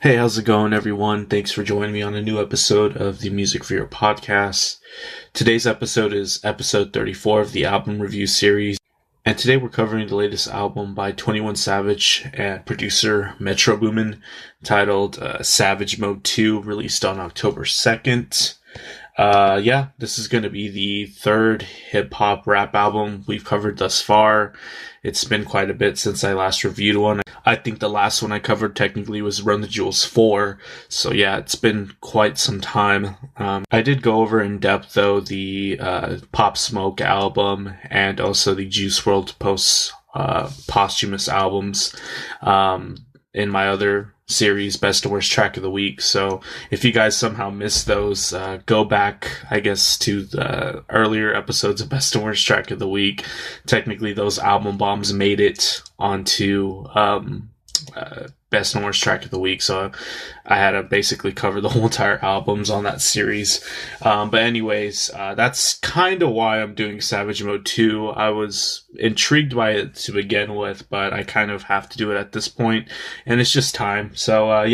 Hey, how's it going, everyone? Thanks for joining me on a new episode of the Music for Your podcast. Today's episode is episode 34 of the album review series. And today we're covering the latest album by 21 Savage and producer Metro Boomin, titled Savage Mode 2, released on October 2nd. This is going to be the third hip-hop rap album we've covered thus far. It's been quite a bit since I last reviewed one. I think the last one I covered technically was Run the Jewels 4. So yeah, it's been quite some time. I did go over in depth though the Pop Smoke album and also the Juice WRLD posthumous albums in my other series, Best and Worst Track of the Week. So if you guys somehow missed those, go back, I guess, to the earlier episodes of Best and Worst Track of the Week. Technically, those album bombs made it onto Best and Worst Track of the Week. So I had to basically cover the whole entire albums on that series. But anyways, that's kind of why I'm doing Savage Mode 2. I was intrigued by it to begin with, but I kind of have to do it at this point, and it's just time. So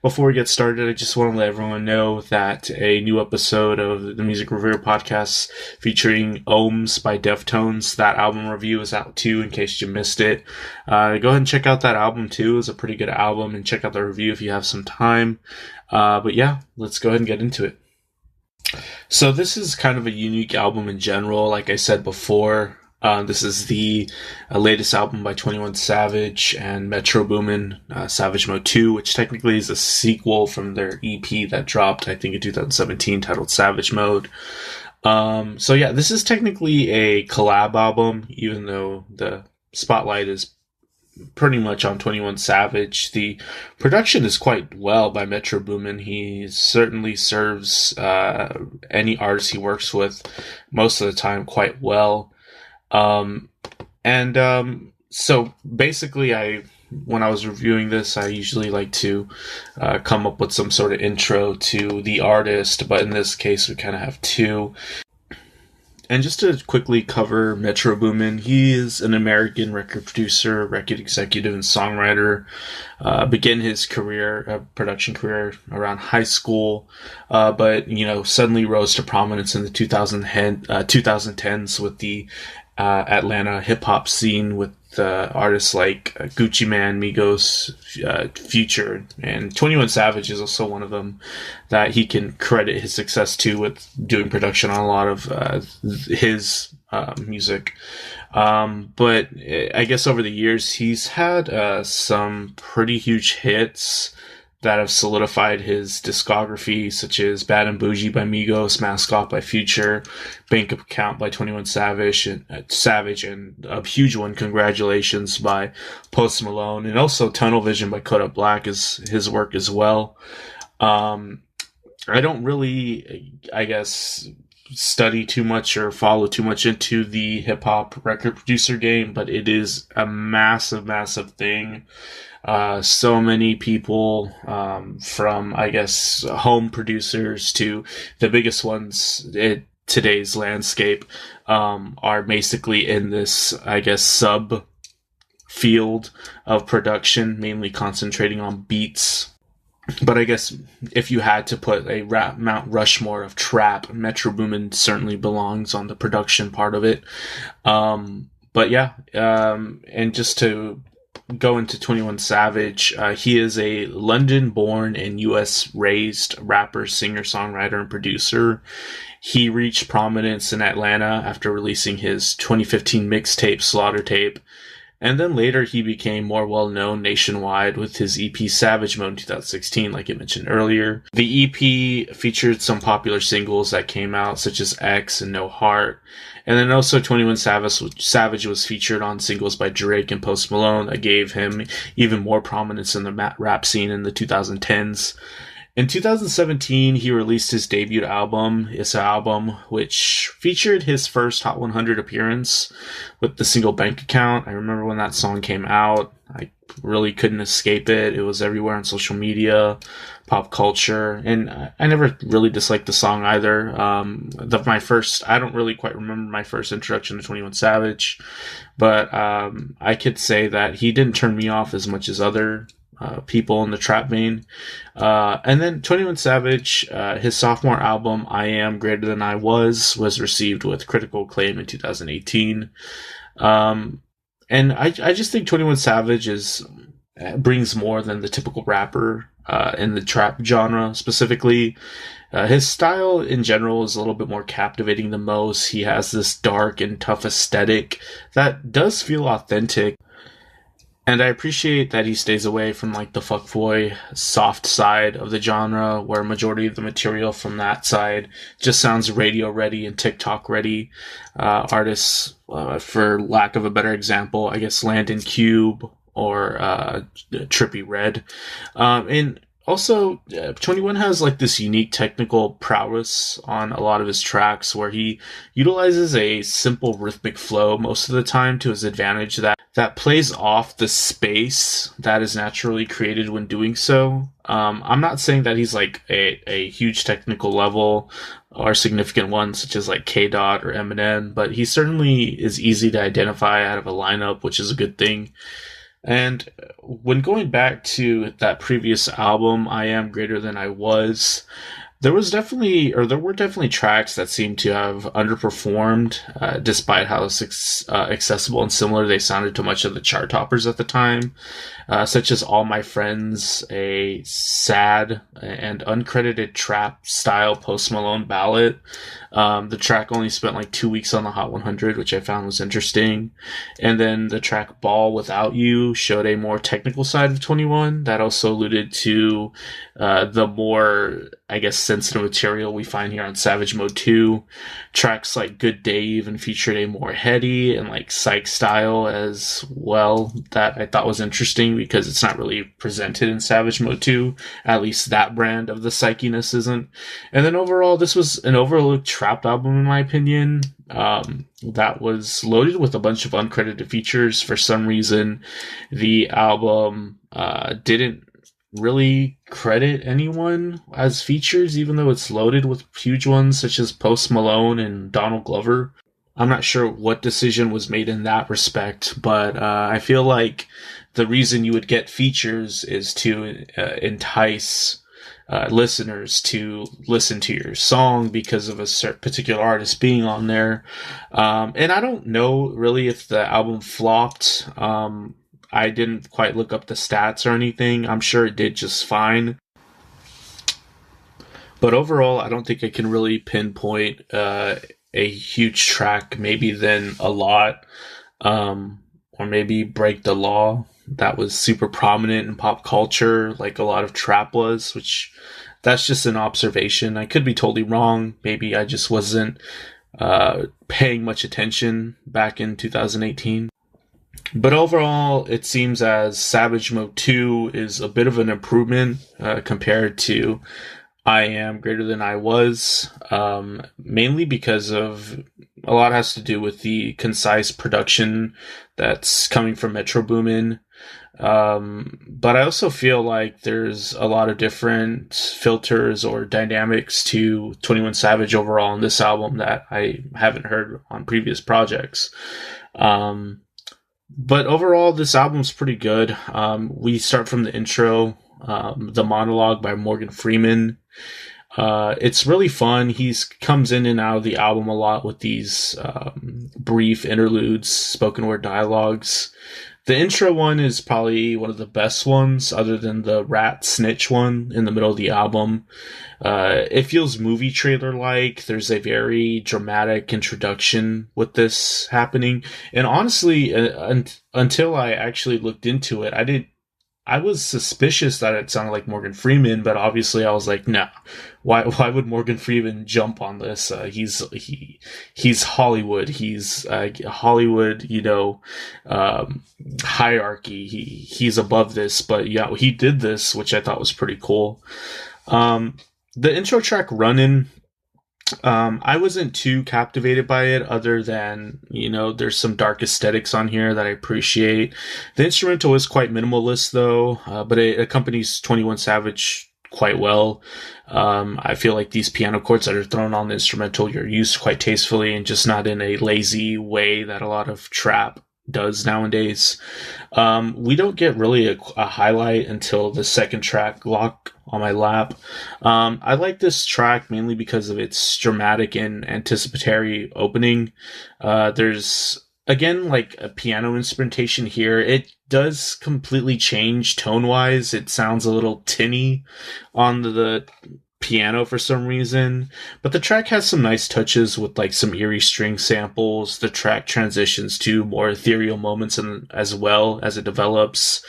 before we get started, I just want to let everyone know that a new episode of the Music Review podcast featuring Ohms by Deftones, that album review is out too, in case you missed it. Go ahead and check out that album too. It's a pretty good album, and check out the review if you have some time. But yeah, let's go ahead and get into it. So this is kind of a unique album in general. Like I said before, this is the latest album by 21 Savage and Metro Boomin, Savage Mode 2, which technically is a sequel from their EP that dropped, I think, in 2017, titled Savage Mode. This is technically a collab album, even though the spotlight is pretty much on 21 Savage. The production is quite well by Metro Boomin. He certainly serves any artist he works with most of the time quite well. So basically when I was reviewing this, I usually like to come up with some sort of intro to the artist, but in this case we kind of have two. And just to quickly cover Metro Boomin, he is an American record producer, record executive, and songwriter. Began his production career around high school, but suddenly rose to prominence in the 2010s with the Atlanta hip hop scene with artists like Gucci Mane, Migos, Future, and 21 Savage is also one of them that he can credit his success to, with doing production on a lot of his music. But I guess over the years he's had some pretty huge hits that have solidified his discography, such as Bad and Bougie by Migos, Mask Off by Future, Bank Account by 21 Savage, and a huge one, Congratulations by Post Malone, and also Tunnel Vision by Kodak Black is his work as well. I don't really, I guess, study too much or follow too much into the hip-hop record producer game, but it is a massive thing. So many people, from, I guess, home producers to the biggest ones in today's landscape, are basically in this, I guess, sub field of production, mainly concentrating on beats. But I guess if you had to put a Mount Rushmore of trap, Metro Boomin certainly belongs on the production part of it. And just to go into 21 Savage, he is a London-born and US-raised rapper, singer, songwriter, and producer. He reached prominence in Atlanta after releasing his 2015 mixtape, Slaughter Tape, and then later he became more well-known nationwide with his EP Savage Mode in 2016, like I mentioned earlier. The EP featured some popular singles that came out, such as X and No Heart. And then also 21 Savage was featured on singles by Drake and Post Malone that gave him even more prominence in the rap scene in the 2010s. In 2017, he released his debut album, Issa Album, which featured his first Hot 100 appearance with the single Bank Account. I remember when that song came out. I really couldn't escape it. It was everywhere on social media, pop culture, and I never really disliked the song either. I don't really quite remember my first introduction to 21 Savage, but I could say that he didn't turn me off as much as other people in the trap vein. And then 21 Savage, his sophomore album, I Am Greater Than I was received with critical acclaim in 2018. And I just think 21 Savage brings more than the typical rapper, in the trap genre specifically. His style in general is a little bit more captivating than most. He has this dark and tough aesthetic that does feel authentic. And I appreciate that he stays away from like the fuckboy soft side of the genre, where majority of the material from that side just sounds radio ready and TikTok ready. Artists, for lack of a better example, I guess Landon Cube or Trippie Redd. And also, 21 has like this unique technical prowess on a lot of his tracks where he utilizes a simple rhythmic flow most of the time to his advantage that plays off the space that is naturally created when doing so. I'm not saying that he's like a huge technical level or significant one such as like K-Dot or Eminem, but he certainly is easy to identify out of a lineup, which is a good thing. And when going back to that previous album, I Am Greater Than I Was, there were definitely tracks that seemed to have underperformed, despite how accessible and similar they sounded to much of the chart toppers at the time, such as All My Friends, a sad and uncredited trap style Post Malone ballad. The track only spent like 2 weeks on the Hot 100, which I found was interesting. And then the track Ball Without You showed a more technical side of 21 that also alluded to the more, I guess, sensitive material we find here on Savage Mode 2. Tracks like Good Day even featured a more heady and like psych style as well that I thought was interesting because it's not really presented in Savage Mode 2. At least that brand of the psychiness isn't. And then overall, this was an overlooked trap album in my opinion. That was loaded with a bunch of uncredited features. For some reason, the album didn't really credit anyone as features, even though it's loaded with huge ones such as Post Malone and Donald Glover. I'm not sure what decision was made in that respect, but I feel like the reason you would get features is to entice listeners to listen to your song because of a certain particular artist being on there. And I don't know really if the album flopped. I didn't quite look up the stats or anything. I'm sure it did just fine. But overall, I don't think I can really pinpoint a huge track, maybe then A Lot, or maybe Break the Law. That was super prominent in pop culture, like a lot of trap was, which that's just an observation. I could be totally wrong. Maybe I just wasn't paying much attention back in 2018. But overall, it seems as Savage Mode 2 is a bit of an improvement compared to I Am Greater Than I Was, mainly because of a lot has to do with the concise production that's coming from Metro Boomin. But I also feel like there's a lot of different filters or dynamics to 21 Savage overall in this album that I haven't heard on previous projects. But overall, this album's pretty good. We start from the intro, the monologue by Morgan Freeman. It's really fun. He comes in and out of the album a lot with these brief interludes, spoken word dialogues. The intro one is probably one of the best ones, other than the rat snitch one in the middle of the album. It feels movie trailer-like. There's a very dramatic introduction with this happening. And honestly, until I actually looked into it, I was suspicious that it sounded like Morgan Freeman, but obviously I was like, nah, why would Morgan Freeman jump on this? He's Hollywood. He's Hollywood, hierarchy. He's above this, but yeah, he did this, which I thought was pretty cool. The intro track Runnin', I wasn't too captivated by it other than, there's some dark aesthetics on here that I appreciate. The instrumental is quite minimalist though, but it accompanies 21 Savage quite well. I feel like these piano chords that are thrown on the instrumental, you're used quite tastefully and just not in a lazy way that a lot of trap does nowadays. We don't get really a highlight until the second track, Lock on My Lap. I like this track mainly because of its dramatic and anticipatory opening. There's again like a piano instrumentation here. It does completely change tone wise. It sounds a little tinny on the piano for some reason, but the track has some nice touches with like some eerie string samples. The track transitions to more ethereal moments as well as it develops.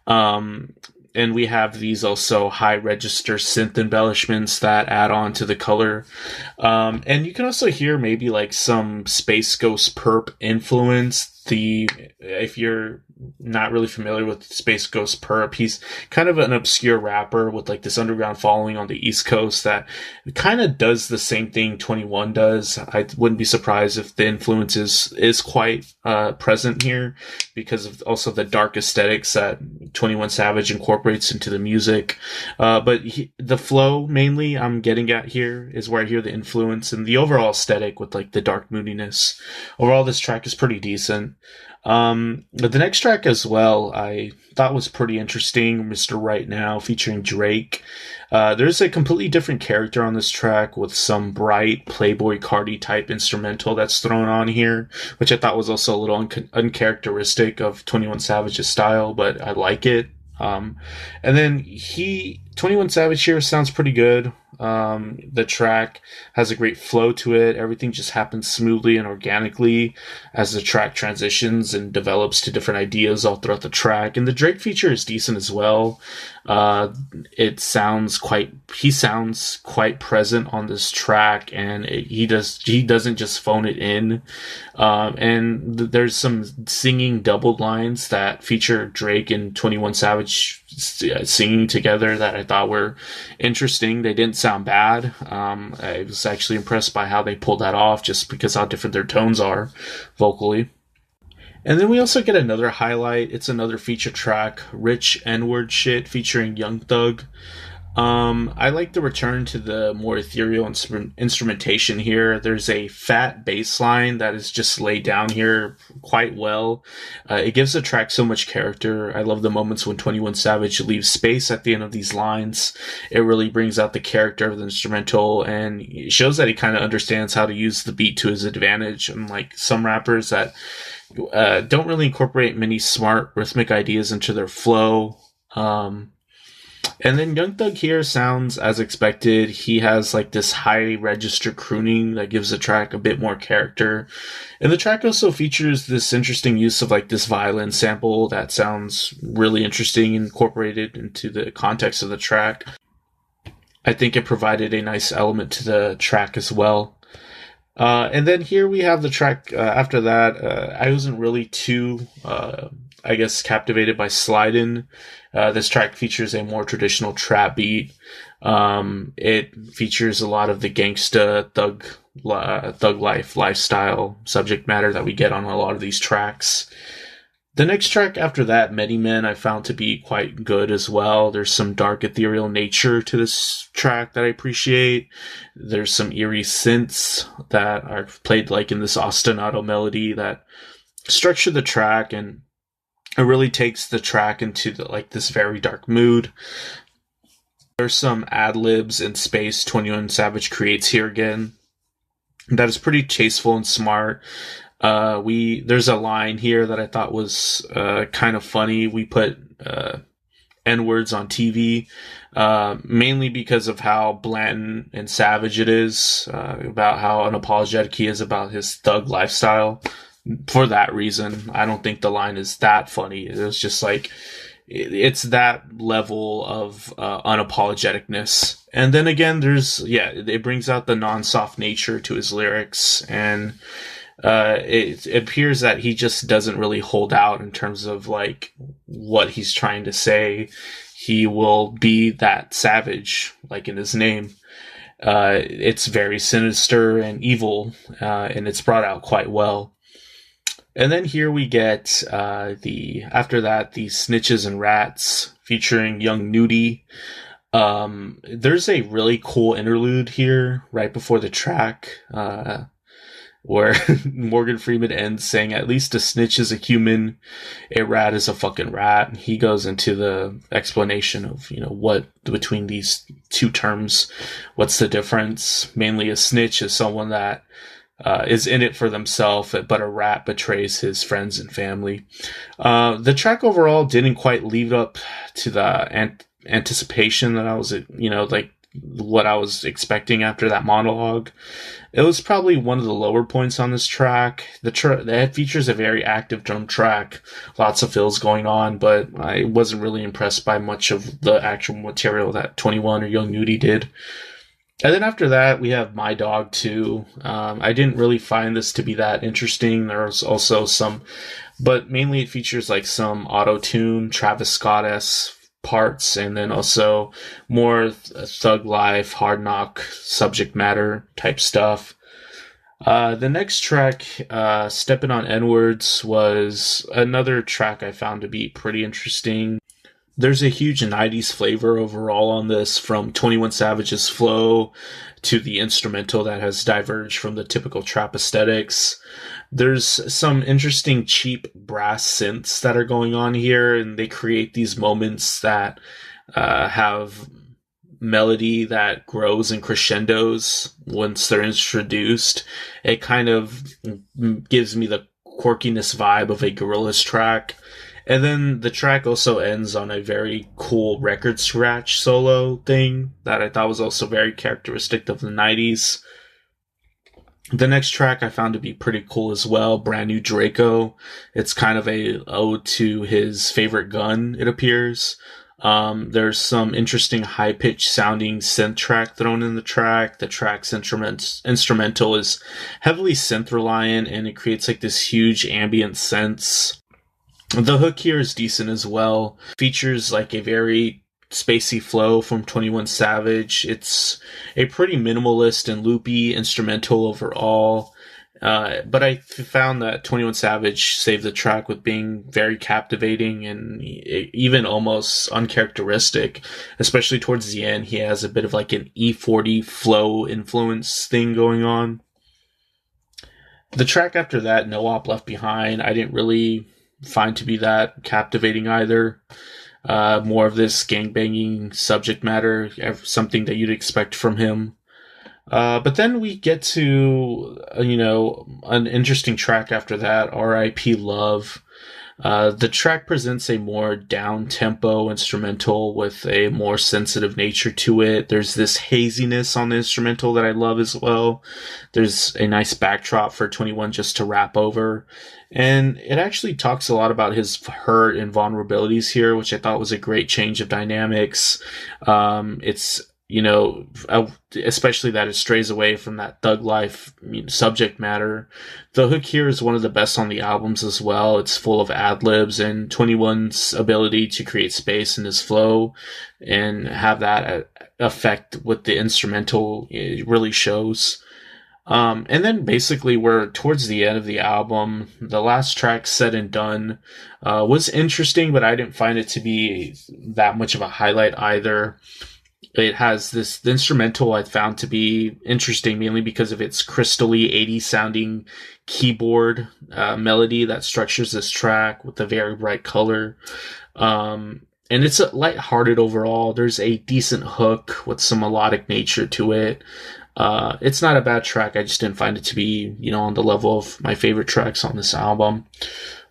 Um, and we have these also high register synth embellishments that add on to the color. And you can also hear maybe like some Space Ghost Perp influence. If you're not really familiar with Space Ghost Perp, he's kind of an obscure rapper with like this underground following on the East Coast that kind of does the same thing 21 does. I wouldn't be surprised if the influence is quite present here because of also the dark aesthetics that 21 Savage incorporates into the music. But the flow mainly I'm getting at here is where I hear the influence, and the overall aesthetic with like the dark moodiness. Overall, this track is pretty decent. But the next track as well, I thought was pretty interesting, Mr. Right Now, featuring Drake. There's a completely different character on this track with some bright Playboy Cardi type instrumental that's thrown on here, which I thought was also a little uncharacteristic of 21 Savage's style, but I like it. And then 21 Savage here sounds pretty good. The track has a great flow to it. Everything just happens smoothly and organically as the track transitions and develops to different ideas all throughout the track. And the Drake feature is decent as well. He sounds quite present on this track, and he doesn't just phone it in. And there's some singing doubled lines that feature Drake and 21 Savage singing together that I thought were interesting. They didn't sound bad. I was actually impressed by how they pulled that off, just because how different their tones are vocally. And then we also get another highlight. It's another feature track, Rich N-Word Shit, featuring Young Thug. I like the return to the more ethereal instrumentation here. There's a fat bass line that is just laid down here quite well. It gives the track so much character. I love the moments when 21 Savage leaves space at the end of these lines. It really brings out the character of the instrumental, and it shows that he kind of understands how to use the beat to his advantage. Unlike some rappers that don't really incorporate many smart rhythmic ideas into their flow. And then Young Thug here sounds as expected. He has like this high register crooning that gives the track a bit more character. And the track also features this interesting use of like this violin sample that sounds really interesting, incorporated into the context of the track. I think it provided a nice element to the track as well. And then here we have the track after that. I wasn't really too, captivated by Slidin'. This track features a more traditional trap beat. It features a lot of the gangsta thug life lifestyle subject matter that we get on a lot of these tracks. The next track after that, Many Men, I found to be quite good as well. There's some dark ethereal nature to this track that I appreciate. There's some eerie synths that are played like in this ostinato melody that structure the track, and it really takes the track into this very dark mood. There's some ad-libs and space 21 Savage creates here again that is pretty tasteful and smart. There's a line here that I thought was kind of funny. We put N-words on TV, mainly because of how blatant and savage it is, about how unapologetic he is about his thug lifestyle. For that reason, I don't think the line is that funny. It was just like, it's that level of unapologeticness. And then again, it brings out the non-soft nature to his lyrics, and it appears that he just doesn't really hold out in terms of like what he's trying to say. He will be that savage, like in his name. It's very sinister and evil, and it's brought out quite well. And then here we get after that, the Snitches and Rats featuring Young Nudie. There's a really cool interlude here right before the track. where Morgan Freeman ends saying, "At least a snitch is a human, a rat is a fucking rat." He goes into the explanation of, what between these two terms, what's the difference. Mainly a snitch is someone that is in it for themselves, but a rat betrays his friends and family. The track overall didn't quite lead up to the anticipation that I was, like what I was expecting after that monologue. It was probably one of the lower points on this track. It features a very active drum track, lots of fills going on, but I wasn't really impressed by much of the actual material that 21 or Young Nudy did. And then after that, we have My Dog 2. I didn't really find this to be that interesting. There's also some, but mainly it features like some auto-tune, Travis Scott-esque parts, and then also more thug life, hard knock subject matter type stuff. The next track, Steppin' on N-Words, was another track I found to be pretty interesting. There's a huge 90s flavor overall on this, from 21 Savage's flow to the instrumental that has diverged from the typical trap aesthetics. There's some interesting cheap brass synths that are going on here, and they create these moments that have melody that grows and crescendos once they're introduced. It kind of gives me the quirkiness vibe of a Gorillaz track. And then the track also ends on a very cool record scratch solo thing that I thought was also very characteristic of the 90s. The next track I found to be pretty cool as well, Brand New Draco. It's kind of a ode to his favorite gun, it appears. There's some interesting high-pitched sounding synth track thrown in the track. The track's instrumental is heavily synth-reliant, and it creates like this huge ambient sense. The hook here is decent as well. Features like a very spacey flow from 21 Savage. It's a pretty minimalist and loopy instrumental overall. But I found that 21 Savage saved the track with being very captivating and even almost uncharacteristic. Especially towards the end, he has a bit of like an E40 flow influence thing going on. The track after that, No Op Left Behind, I didn't really find to be that captivating either. More of this gangbanging subject matter, something that you'd expect from him. But then we get to, an interesting track after that, R.I.P. Love. The track presents a more down-tempo instrumental with a more sensitive nature to it. There's this haziness on the instrumental that I love as well. There's a nice backdrop for 21 just to rap over. And it actually talks a lot about his hurt and vulnerabilities here, which I thought was a great change of dynamics. It's, especially that it strays away from that thug life subject matter. The hook here is one of the best on the albums as well. It's full of ad-libs, and 21's ability to create space in his flow and have that effect with the instrumental, it really shows. And then basically we're towards the end of the album. The last track, Said and Done, was interesting, but I didn't find it to be that much of a highlight either. It has the instrumental I found to be interesting mainly because of its crystally 80s sounding keyboard melody that structures this track with a very bright color. And it's lighthearted overall. There's a decent hook with some melodic nature to it. It's not a bad track. I just didn't find it to be, on the level of my favorite tracks on this album.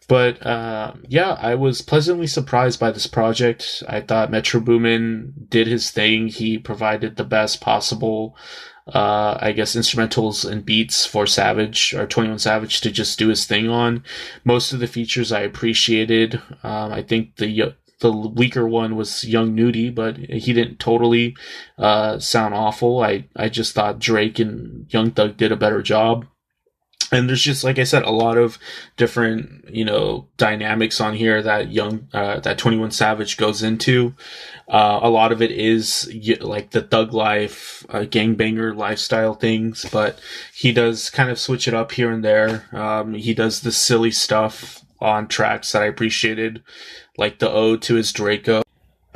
But, I was pleasantly surprised by this project. I thought Metro Boomin did his thing. He provided the best possible, instrumentals and beats for Savage, or 21 Savage, to just do his thing on. Most of the features I appreciated. I think the weaker one was Young Nudy, but he didn't totally sound awful. I just thought Drake and Young Thug did a better job. And there's just, like I said, a lot of different, dynamics on here that 21 Savage goes into. A lot of it is like the thug life, gangbanger lifestyle things, but he does kind of switch it up here and there. He does the silly stuff on tracks that I appreciated, like the ode to his Draco,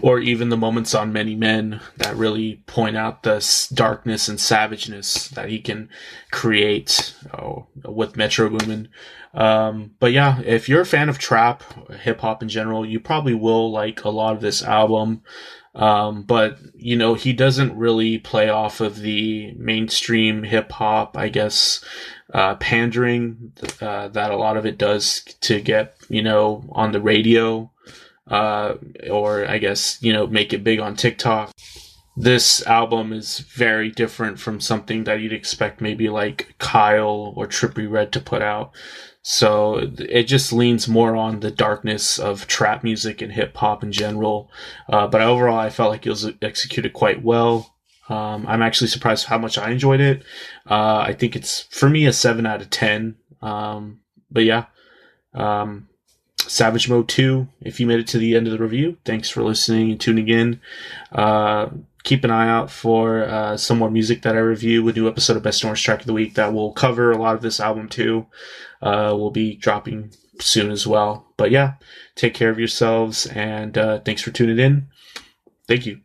or even the moments on Many Men that really point out the darkness and savageness that he can create. with Metro Boomin. But yeah, if you're a fan of trap, hip hop in general, you probably will like a lot of this album. But you know, he doesn't really play off of the mainstream hip hop, I guess, pandering, that a lot of it does to get, you know, on the radio, or I guess, you know, make it big on TikTok. This album is very different from something that you'd expect maybe like Kyle or Trippie Redd to put out. So it just leans more on the darkness of trap music and hip hop in general. But overall, I felt like it was executed quite well. I'm actually surprised how much I enjoyed it. I think it's, for me, a 7 out of 10. But yeah, Savage Mode 2, if you made it to the end of the review, thanks for listening and tuning in. Keep an eye out for some more music that I review, a new episode of Best Orange Track of the Week that will cover a lot of this album too. Will be dropping soon as well. But yeah, take care of yourselves, and thanks for tuning in. Thank you.